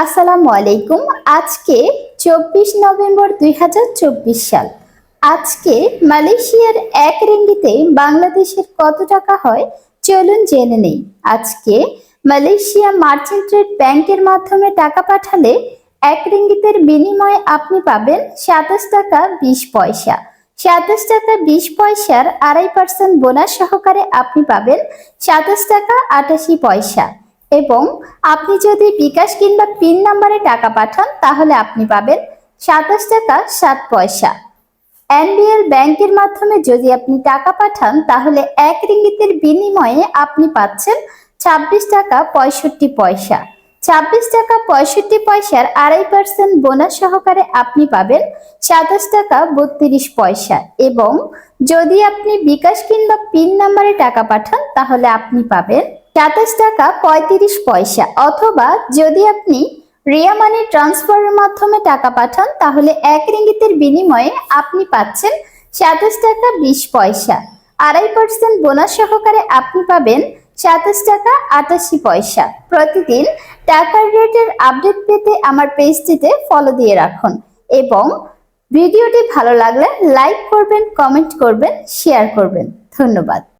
আসসালামু আলাইকুম। আজকে 24 নভেম্বর 2024 সাল। আজকে মালয়েশিয়ার এক রিঙ্গিতে বাংলাদেশের কত টাকা হয় চলুন জেনে নেই। আজকে মালয়েশিয়া মার্চেন্ট ট্রেড ব্যাংকের মাধ্যমে টাকা পাঠালে এক রিঙ্গিতের বিনিময়ে আপনি পাবেন 27 টাকা 20 পয়সা। 27 টাকা 20 পয়সার 2.5% বোনাস সহকারে আপনি পাবেন 27 টাকা 88 পয়সা। এবং আপনি যদি বিকাশ কিংবা পিন নাম্বারে টাকা পাঠান তাহলে আপনি পাবেন 27 টাকা 7 পয়সা। এনবিএল ব্যাংকের মাধ্যমে যদি আপনি টাকা পাঠান তাহলে এক রিঙ্গিতের বিনিময়ে আপনি পাচ্ছেন 26 টাকা 65 পয়সা। 26 টাকা 65 পয়সার 2.5% বোনাস সহকারে আপনি পাবেন 27 টাকা 32 পয়সা। এবং যদি আপনি বিকাশ কিংবা পিন নাম্বারে টাকা পাঠান তাহলে আপনি পাবেন 27 টাকা 35 পয়সা। অথবা যদি আপনি রিয়া মানি ট্রান্সফারের মাধ্যমে টাকা পাঠান তাহলে এক রিঙ্গিতের বিনিময়ে আপনি পাচ্ছেন 27 টাকা 20 পয়সা। 2.5% বোনাস সহকারে আপনি পাবেন 27 টাকা 88 পয়সা। প্রতিদিন টাকার রেটের আপডেট পেতে আমার পেজটিতে ফলো দিয়ে রাখুন এবং ভিডিওটি ভালো লাগলে লাইক করবেন, কমেন্ট করবেন, শেয়ার করবেন। ধন্যবাদ।